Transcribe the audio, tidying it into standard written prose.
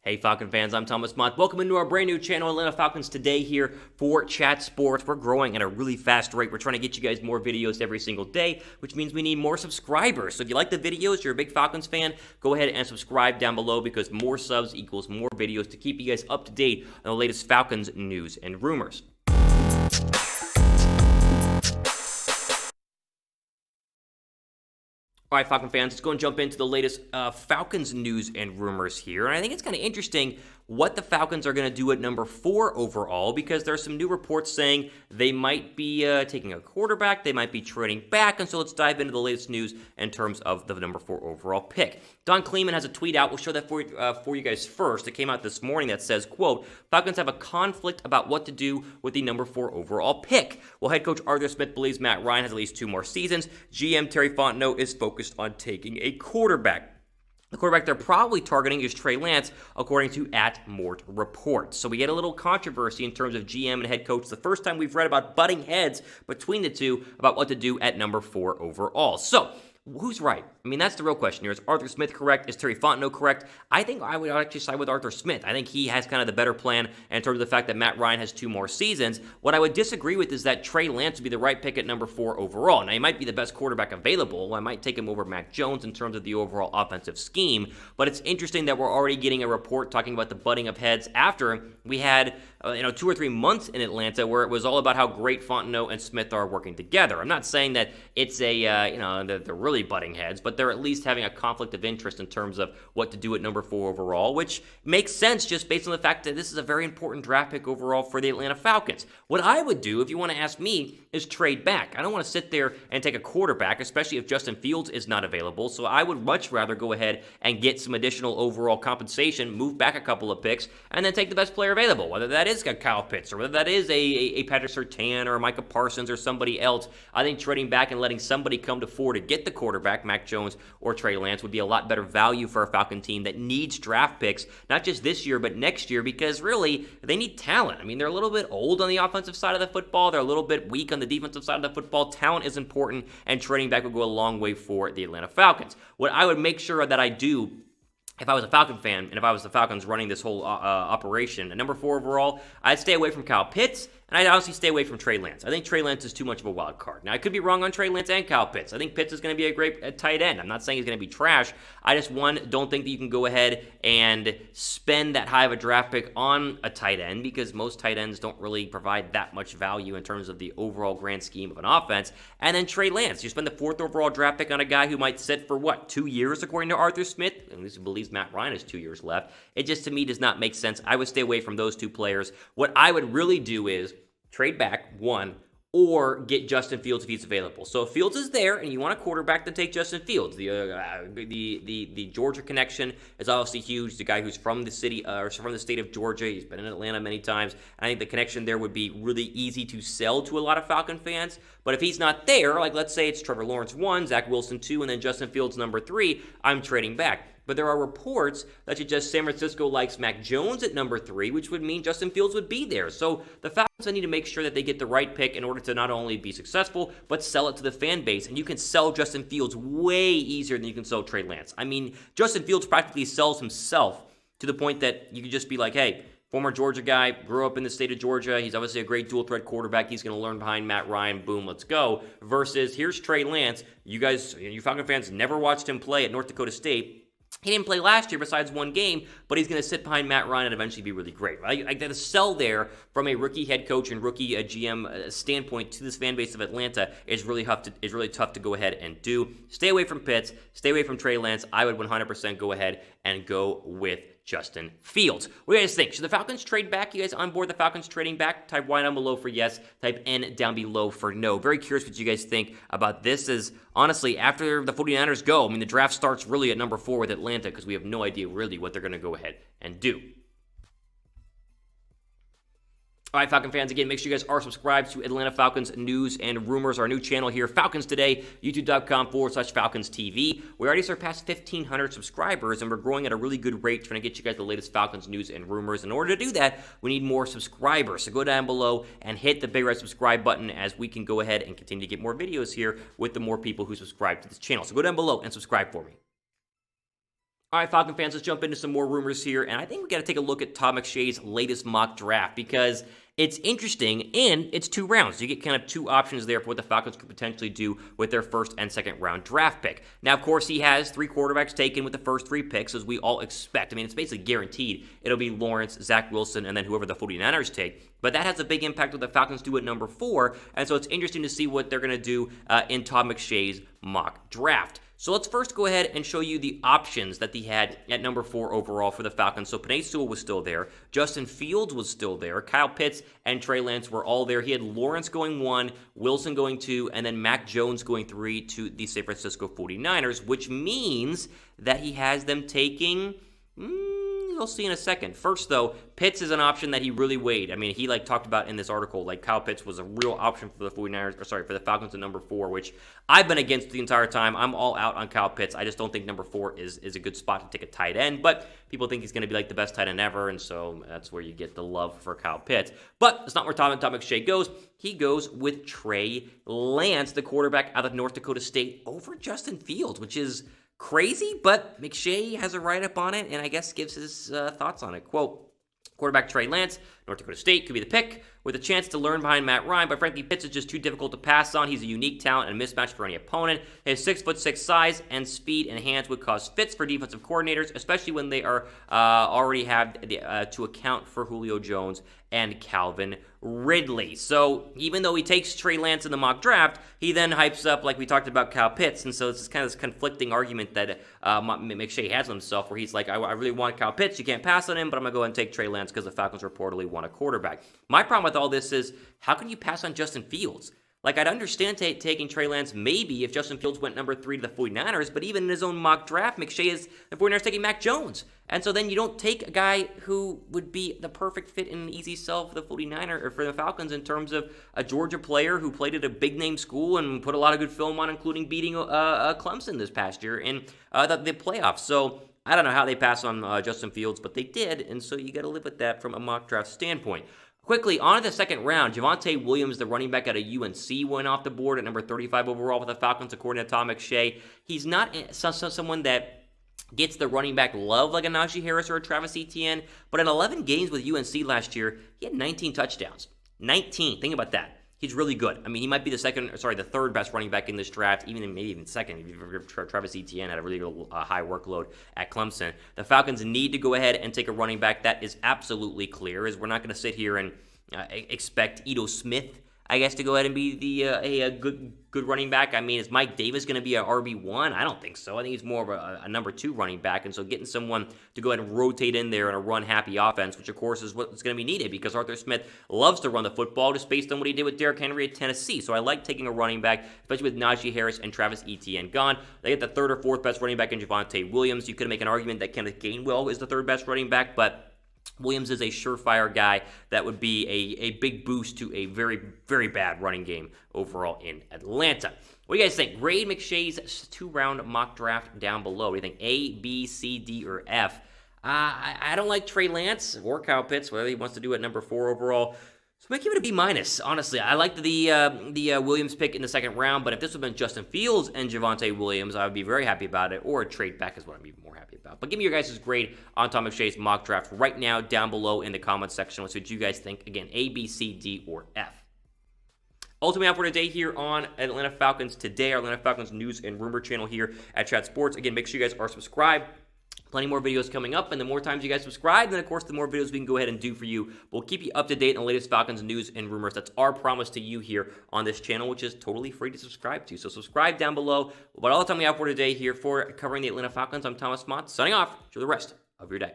Hey Falcon fans, I'm Thomas Mott. Welcome into our brand new channel, Atlanta Falcons Today here for Chat Sports. We're growing at a really fast rate. We're trying to get you guys more videos every single day, which means we need more subscribers. So if you like the videos, you're a big Falcons fan, go ahead and subscribe down below because more subs equals more videos to keep you guys up to date on the latest Falcons news and rumors. All right, Falcon fans, let's go and jump into the latest Falcons news and rumors here. And I think it's kind of interesting what the Falcons are going to do at number 4 overall because there's some new reports saying they might be taking a quarterback, they might be trading back. And so let's dive into the latest news in terms of the number 4 overall pick. Don Kleeman has a tweet out. We'll show that for you guys first. It came out this morning that says, quote, Falcons have a conflict about what to do with the number 4 overall pick. Well, head coach Arthur Smith believes Matt Ryan has at least 2 more seasons. GM Terry Fontenot is focused on taking a quarterback. The quarterback they're probably targeting is Trey Lance, according to @Mort Reports. So we get a little controversy in terms of GM and head coach. The first time we've read about butting heads between the two about what to do at number 4 overall. So who's right? I mean, that's the real question here. Is Arthur Smith correct? Is Terry Fontenot correct? I think I would actually side with Arthur Smith. I think he has kind of the better plan in terms of the fact that Matt Ryan has 2 more seasons. What I would disagree with is that Trey Lance would be the right pick at number 4 overall. Now, he might be the best quarterback available. I might take him over Mac Jones in terms of the overall offensive scheme. But it's interesting that we're already getting a report talking about the butting of heads after we had 2 or 3 months in Atlanta where it was all about how great Fontenot and Smith are working together. I'm not saying that it's they're really butting heads, but they're at least having a conflict of interest in terms of what to do at number 4 overall, which makes sense just based on the fact that this is a very important draft pick overall for the Atlanta Falcons. What I would do, if you want to ask me, is trade back. I don't want to sit there and take a quarterback, especially if Justin Fields is not available, so I would much rather go ahead and get some additional overall compensation, move back a couple of picks, and then take the best player available, whether that is a Kyle Pitts or whether that is a Patrick Surtain or a Micah Parsons or somebody else. I think trading back and letting somebody come to 4 to get the quarterback, Mac Jones or Trey Lance, would be a lot better value for a Falcon team that needs draft picks, not just this year, but next year, because really, they need talent. I mean, they're a little bit old on the offensive side of the football. They're a little bit weak on the defensive side of the football. Talent is important, and trading back would go a long way for the Atlanta Falcons. What I would make sure that I do if I was a Falcon fan and if I was the Falcons running this whole operation, at number 4 overall, I'd stay away from Kyle Pitts, and I'd honestly stay away from Trey Lance. I think Trey Lance is too much of a wild card. Now, I could be wrong on Trey Lance and Kyle Pitts. I think Pitts is going to be a great tight end. I'm not saying he's going to be trash. I just, don't think that you can go ahead and spend that high of a draft pick on a tight end because most tight ends don't really provide that much value in terms of the overall grand scheme of an offense. And then Trey Lance, you spend the 4th overall draft pick on a guy who might sit for, 2 years, according to Arthur Smith? At least he believes Matt Ryan has 2 years left. It just, to me, does not make sense. I would stay away from those 2 players. What I would really do is trade back, 1, or get Justin Fields if he's available. So if Fields is there and you want a quarterback, then take Justin Fields. The Georgia connection is obviously huge. The guy who's from the city or from the state of Georgia, he's been in Atlanta many times. I think the connection there would be really easy to sell to a lot of Falcon fans. But if he's not there, like let's say it's Trevor Lawrence 1, Zach Wilson 2, and then Justin Fields number 3, I'm trading back. But there are reports that suggest San Francisco likes Mac Jones at number 3, which would mean Justin Fields would be there. So the Falcons need to make sure that they get the right pick in order to not only be successful, but sell it to the fan base. And you can sell Justin Fields way easier than you can sell Trey Lance. I mean, Justin Fields practically sells himself to the point that you could just be like, hey, former Georgia guy, grew up in the state of Georgia. He's obviously a great dual-threat quarterback. He's going to learn behind Matt Ryan. Boom, let's go. Versus, here's Trey Lance. You Falcon fans never watched him play at North Dakota State. He didn't play last year besides 1 game, but he's going to sit behind Matt Ryan and eventually be really great. I got to sell there from a rookie head coach and rookie GM standpoint to this fan base of Atlanta is really tough to go ahead and do. Stay away from Pitts. Stay away from Trey Lance. I would 100% go ahead and go with Justin Fields. What do you guys think? Should the Falcons trade back? You guys on board the Falcons trading back? Type Y down below for yes. Type N down below for no. Very curious what you guys think about this. Is honestly, after the 49ers go, I mean, the draft starts really at number 4 with Atlanta because we have no idea really what they're going to go ahead and do. All right, Falcon fans, again, make sure you guys are subscribed to Atlanta Falcons News and Rumors, our new channel here, Falcons Today, youtube.com/Falcons TV. We already surpassed 1,500 subscribers, and we're growing at a really good rate, trying to get you guys the latest Falcons news and rumors. In order to do that, we need more subscribers. So go down below and hit the big red subscribe button as we can go ahead and continue to get more videos here with the more people who subscribe to this channel. So go down below and subscribe for me. All right, Falcon fans, let's jump into some more rumors here. And I think we got to take a look at Todd McShay's latest mock draft because it's interesting and it's 2 rounds. You get kind of 2 options there for what the Falcons could potentially do with their first and second round draft pick. Now, of course, he has 3 quarterbacks taken with the first 3 picks, as we all expect. I mean, it's basically guaranteed. It'll be Lawrence, Zach Wilson, and then whoever the 49ers take. But that has a big impact what the Falcons do at number 4. And so it's interesting to see what they're going to do in Todd McShay's mock draft. So let's first go ahead and show you the options that he had at number 4 overall for the Falcons. So Penei Sewell was still there. Justin Fields was still there. Kyle Pitts and Trey Lance were all there. He had Lawrence going 1, Wilson going 2, and then Mac Jones going 3 to the San Francisco 49ers, which means that he has them taking... We'll see in a second. First, though, Pitts is an option that he really weighed. I mean, he talked about in this article, Kyle Pitts was a real option for the for the Falcons at number 4, which I've been against the entire time. I'm all out on Kyle Pitts. I just don't think number 4 is a good spot to take a tight end, but people think he's going to be the best tight end ever, and so that's where you get the love for Kyle Pitts. But it's not where Todd McShay goes. He goes with Trey Lance, the quarterback out of North Dakota State, over Justin Fields, which is crazy, but McShay has a write-up on it and I guess gives his thoughts on it. Quote, quarterback Trey Lance, North Dakota State, could be the pick with a chance to learn behind Matt Ryan, but frankly, Pitts is just too difficult to pass on. He's a unique talent and a mismatch for any opponent. His 6'6" size and speed and hands would cause fits for defensive coordinators, especially when they are already have to account for Julio Jones and Calvin Ridley. So even though he takes Trey Lance in the mock draft, he then hypes up, like we talked about, Kyle Pitts. And so it's kind of this conflicting argument that McShay has with himself, where he's like, I really want Kyle Pitts. You can't pass on him, but I'm going to go ahead and take Trey Lance because the Falcons reportedly want a quarterback. My problem with all this is, how can you pass on Justin Fields? I'd understand taking Trey Lance maybe if Justin Fields went number 3 to the 49ers, but even in his own mock draft, McShay is the 49ers taking Mac Jones. And so then you don't take a guy who would be the perfect fit and an easy sell for the 49ers or for the Falcons in terms of a Georgia player who played at a big-name school and put a lot of good film on, including beating Clemson this past year in the playoffs. So I don't know how they pass on Justin Fields, but they did, and so you got to live with that from a mock draft standpoint. Quickly, on to the second round, Javonte Williams, the running back out of UNC, went off the board at number 35 overall with the Falcons, according to Todd McShay. He's not someone that gets the running back love like a Najee Harris or a Travis Etienne, but in 11 games with UNC last year, he had 19 touchdowns. 19. Think about that. He's really good. I mean, he might be the third best running back in this draft, maybe even second. Travis Etienne had a really high workload at Clemson. The Falcons need to go ahead and take a running back. That is absolutely clear, as we're not going to sit here and expect Ito Smith, I guess, to go ahead and be a good running back. I mean, is Mike Davis going to be a RB1? I don't think so. I think he's more of a number 2 running back, and so getting someone to go ahead and rotate in there in a run-happy offense, which of course is what's going to be needed because Arthur Smith loves to run the football just based on what he did with Derrick Henry at Tennessee. So I like taking a running back, especially with Najee Harris and Travis Etienne gone. They get the 3rd or 4th best running back in Javonte Williams. You could make an argument that Kenneth Gainwell is the 3rd best running back, but Williams is a surefire guy that would be a big boost to a very, very bad running game overall in Atlanta. What do you guys think? Grade McShay's 2-round mock draft down below. What do you think? A, B, C, D, or F? I don't like Trey Lance or Kyle Pitts, whatever he wants to do at number 4 overall. So I'm going to give it a B-. Honestly, I like the Williams pick in the second round, but if this would have been Justin Fields and Javonte Williams, I would be very happy about it, or a trade back is what I'm even more happy about. But give me your guys' grade on Todd McShay's mock draft right now down below in the comments section. Let's see what you guys think. Again, A, B, C, D, or F. Ultimately, out for today here on Atlanta Falcons Today, our Atlanta Falcons news and rumor channel here at Chat Sports. Again, make sure you guys are subscribed. Plenty more videos coming up, and the more times you guys subscribe, then of course the more videos we can go ahead and do for you. We'll keep you up to date on the latest Falcons news and rumors. That's our promise to you here on this channel, which is totally free to subscribe to. So subscribe down below. But all the time we have for today here for covering the Atlanta Falcons, I'm Thomas Mott, signing off. Enjoy the rest of your day.